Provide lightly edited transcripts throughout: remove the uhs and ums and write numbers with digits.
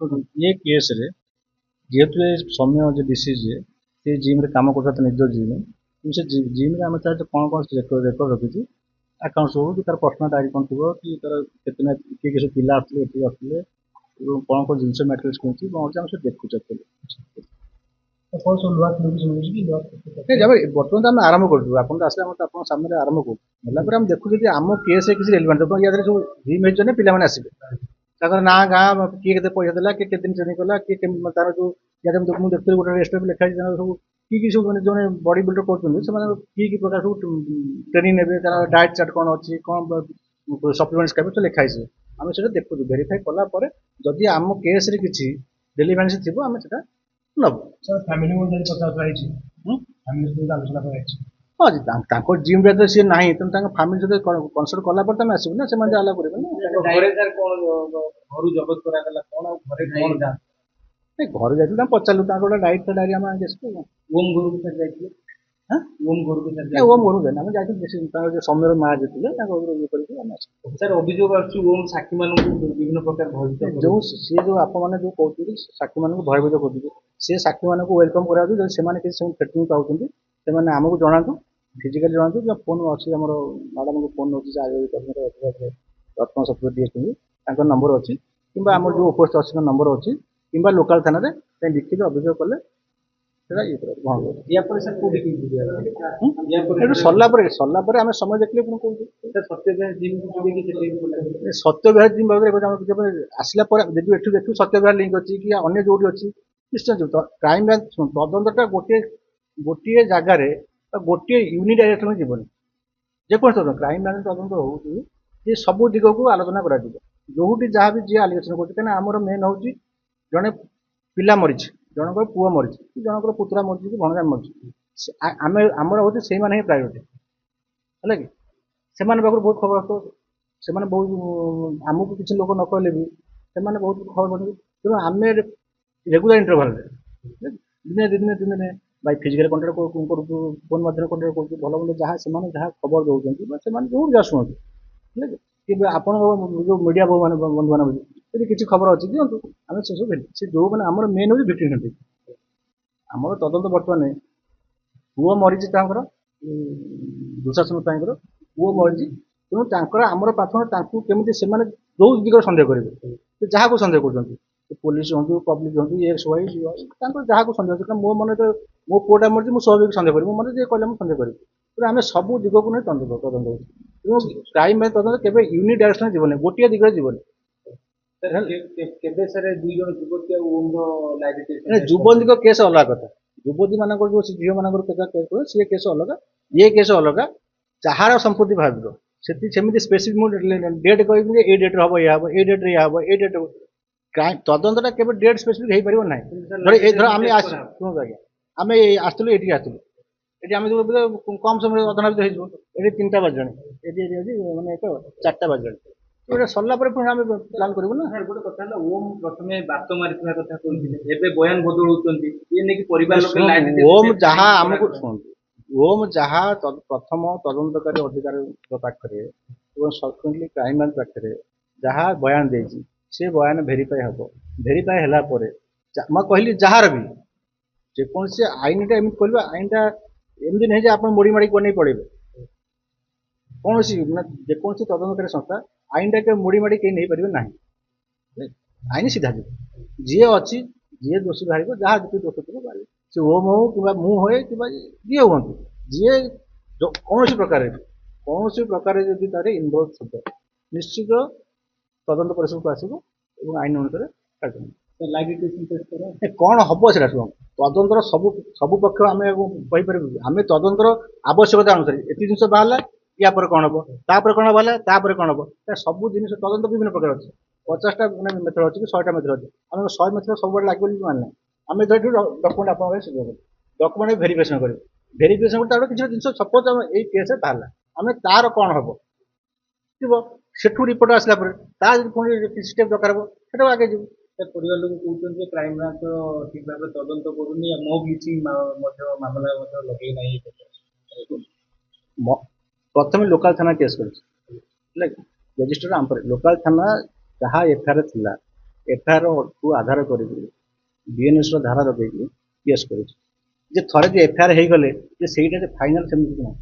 ये केस रे जेहेतु सौम्य जो डिसीज से जिम रे काम करता था निज जिम से जिम रे आम चाहे कौन कौन रेकर्ड रखी आकाउंट्स हो कि तार पर्सनाल डायरी कौन थी कि तार कितना किए किसी पिला आसते ये आसते कौन कौन जिन मैटेरियल्स किसी कौन आम सब देखुचे बर्तमान आम आरंभ करूँ आप आसले आप सामने आरंभ करूँ आम देखु आम केस किसी रेलिवेंट या सब जिम होने पे ना गाँ किए के पैसा देला किए दिन ट्रेनिंग कला किए तार जो या मुझे देखते गोटे रेस्ट लिखाई सब कि सब मैंने जो बडी बिल्डर कर कि प्रकार सब ट्रेनिंग ने डाएट चार्ट कौन अच्छी कौन सप्लीमेंट्स खाइबे तो लिखाई आम से देखु भेरीफाई कलापर जदि आम केस किसी रेलिवेंस थी आम से हाँ जी जिम रे तो सी ना तेनाली फैमिली सहित कनसल्ट कलापर तुम आसो ना से आला कर घर जाइए पचारू गोटे डाइट डायरी आम ओम घर ओम घर जाए आम जाइए समय माँ जीते ये सर अभियोग ओम साक्षी मान विभिन्न प्रकार भय जो सी जो आप जो कहते साक्षी मान भयभीत कर सी साक्षी मान वेलकम करा से ट्रिटमेंट पाँच से आमको जनातु फिजिकाली जनातु फोन अच्छी आम मैडम को फोन अच्छी रत्न सत्य दिए नंबर अच्छी कि आम जो उपस्थित अच्छी नंबर अच्छी कि लोकाल थाना लिखित अभियोग कले सरला आम समय देखले सत्य विहार जिम आसला देखू देखू सत्य विहार लिंक अच्छी कि अन्य जो अच्छी निश्चय क्राइम ब्रांच तदंतटा गोटे गोटे जगार गोटे यूनिट डायरेक्शन जीवन जेको क्राइम ब्रांच तदंत हो सब दिग को आलोचना कर जो जहाँ भी जी आलिगेसन कर आमर मेन हूँ जड़े पिला मरी जनकर पुओ मरी जनकर पुतुरा मरी कि भणजा मरी आमर हूँ से प्रायोरिटी है कि से बहुत खबर आस से बहुत आमको किसी लोग न कहले भी से बहुत खबर पड़े तेणु आम रेगुलर इंटरवाल दिने दिने दिने भाई फिजिकल कंटाक्ट करूँ फोन मध्य कंटाक्ट करूँ भल भल जहाँ से जहाँ खबर दौरान जो जहाँ शुणु कि आप जो मीडिया बंधु मान यदि किसी खबर अच्छी दिंतु आम से सब से जो मैंने आम मेन हूँ भिक्टिम सेंट्रिक आमर तदंत बर्तमान पुओ मरी दुशासन पुओ मरी तेणु आमर प्राथमिक केमी से जो दिग सन्देह करेंगे जहाँ को सन्देह कर पुलिस हूँ पब्लिक हूँ एक्स वाई जहाँ को सन्देह मो मन तो मो पुओटा मरी मुझे स्वाभाविक सन्देह करी मो मन जी कहले मुझे सन्देह करी तेणु आम सब दिग को नहीं तदंत तेणु क्राइम तदंत के यूनिट डायरेक्शन जीवन गोटे दिग जीवन युवती केस अलग कथा युवती मान जो झील मान केस सी केस अलग ये केस अलग जार संपत्ति भाव सेमती स्पेसीफिक डेट कह डेट हम ये डेट हम ये डेट क्राइम तदंतटा के डेट स्पेसीफिक हो पार ना आम शुणु आज्ञा आम आसलु ये आसलु ये आम जो कम समय अधना ये 3टा बाजे मानने 4टा बाजे तो सरला आम प्लान करूँ ना गोटे कथा ओम प्रथम बात मारी कथा कहते बयान बदल ओम जहाँ आमको शुणु ओम जहाँ प्रथम तदंतकारी अधिकारी पाखे सबसिक्वेंटली क्राइम ब्रांच पाखे जहाँ बयान देती से बयान भेरीफाई हम भेरीफाई है मैं कहली जार भी जेकोसी आईनटा एम कह आईनटा एमती नहीं आप मोड़ी माड़ी नहीं पड़े कौन सी मैंने जेकोसी तदंतकारी संस्था आईनटा के मोड़ी माड़ी कहीं नहीं पारे ना आईन सीधा जीव जी अच्छी जी दोषी बाहर जहाँ जी दोष थी बाहर से ओम हो कि मु हुए कि जी हूँ जी कौन प्रकार जब तार इनवल्व थे निश्चित तदंत परिषद को आसो आईन अनुसार कौन हम से शुण तदंतर सब पक्ष आम कहीपर आम तदंतर आवश्यकता अनुसार ये जिन बाहर या कौन हम तापर कौन बाहर कौन हम सब जिन तदंत विभिन्न प्रकार अच्छे 50टा मेथड अच्छी 100टा मेथड अच्छे आम 100 मेथड सब लगे मानना आम डॉक्यूमेंट आप डॉक्यूमेंट भेरिफिकेशन कर भेरिफिकेशन कर किसी जिन सपोज ये केस बाहर आम तार कौन हम से रिपोर्ट आसला स्टेप दरकार हम आगे जीव परिवार लोग कहते क्राइम ब्रांच ठीक भाव तदंत करूनी मो ब्लीचिंग मामला लगे ना प्रथम लोकाल थाना केस कर रजिस्टर लोकाल थाना जहाँ एफआईआर थिला ଏଫଆଇଆର କୁ ଆଧାର କରିକି ବିଏନଏସ ର ଧାରା ଲଗେଇକି କେସ୍ କରିଛି। ଯେ ଥରେ ଯେ ଏଫଆଇଆର ହେଇଗଲେ ଯେ ସେଇଟା ଯେ ଫାଇନାଲ ସେମିତି କିଛି ନାହିଁ।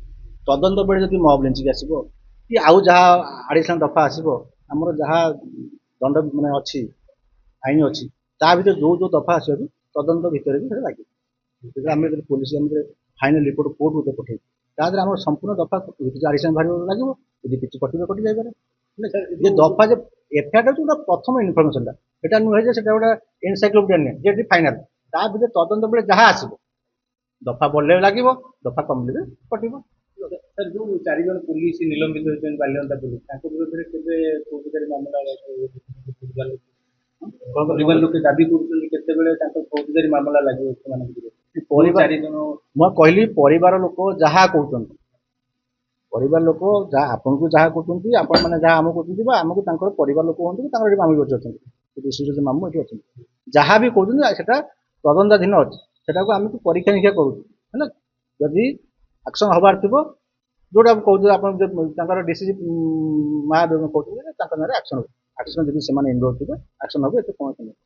ତଦନ୍ତ ବେଳେ ଯଦି ମବ୍ ଲିଞ୍ଚିଂ ଆସିବ କି ଆଉ ଯାହା ଆଡିସନାଲ ଦଫା ଆସିବ, ଆମର ଯାହା ଦଣ୍ଡ ମାନେ ଅଛି ଆଇନ ଅଛି, ତା ଭିତରେ ଯୋଉ ଯୋଉ ଦଫା ଆସିବ ବି ତଦନ୍ତ ଭିତରେ ବି ସେଟା ଲାଗିବ। ଯେତେବେଳେ ଆମେ ପୋଲିସ ଆମେ ଫାଇନାଲ ରିପୋର୍ଟ କୋର୍ଟକୁ ପଠେଇବୁ, ତା ଦେହରେ ଆମର ସମ୍ପୂର୍ଣ୍ଣ ଦଫା କିଛି ଆଡିସନାଲ ବାହାରିବ ଲାଗିବ, ଯଦି କିଛି କଟିବ କଟି ଯାଇପାରେ। ଯେ ଦଫା ଯେ ଏଫଆଇଆର ଟା ପ୍ରଥମ ଇନଫର୍ମେସନଟା, ସେଟା ନୁହେଁ ଯେ ସେଟା ଗୋଟେ ଏନସାଇକ୍ଲୋପିଡିଆ ନୁହେଁ ଯେ ଫାଇନାଲ। ତା ଭିତରେ ତଦନ୍ତ ବେଳେ ଯାହା ଆସିବ ଦଫା ବଢିଲେ ଲାଗିବ, ଦଫା କମିଲେ କଟିବ। ସାର୍ ଯୋଉ 4 ଜଣ ପୁଲିସ ନିଲମ୍ବିତ ହୋଇଛନ୍ତି ବାଲିଅନ୍ତା ପୁଲିସ, ତାଙ୍କ ବିରୁଦ୍ଧରେ କେବେ ଫୌଜଦାରୀ ମାମଲା ପରିବାର ଲୋକେ ଦାବି କରୁଛନ୍ତି କେତେବେଳେ ତାଙ୍କ ଫୌଜଦାରୀ ମାମଲା ଲାଗିବ ସେମାନଙ୍କ ବିରୁଦ୍ଧରେ? ପରିବାର 4 ଜଣ ମୁଁ କହିଲି ପରିବାର ଲୋକ ଯାହା କହୁଛନ୍ତି, ପରିବାର ଲୋକ ଯାହା ଆପଣଙ୍କୁ ଯାହା କହୁଛନ୍ତି, ଆପଣ ମାନେ ଯାହା ଆମକୁ କହୁଛନ୍ତି ବା ଆମକୁ ତାଙ୍କର ପରିବାର ଲୋକ ହୁଅନ୍ତୁ, ତାଙ୍କର ଏଠି ମାମୁଁ ଏଠି ଅଛନ୍ତି, ବିଶ୍ୱଜିତ ମାମୁଁ ଏଠି ଅଛନ୍ତି, ଯାହା ବି କହୁଛନ୍ତି ସେଟା ତଦନ୍ତାଧୀନ ଅଛି। ସେଟାକୁ ଆମେ ପରୀକ୍ଷା ନିରୀକ୍ଷା କରୁଛୁ ହେଲା। ଯଦି ଆକ୍ସନ ହବାର ଥିବ, ଯୋଉଟା କହୁଛନ୍ତି ଆପଣ ତାଙ୍କର ଡିସିଜି ମା କହୁଛନ୍ତି ତାଙ୍କ ନାଁରେ ଆକ୍ସନ ଯଦି ସେମାନେ ଇନଭଲ୍ଭ ଥିବେ ଆକ୍ସନ ହବ, ଏତେ କୌଣସି ନାହିଁ।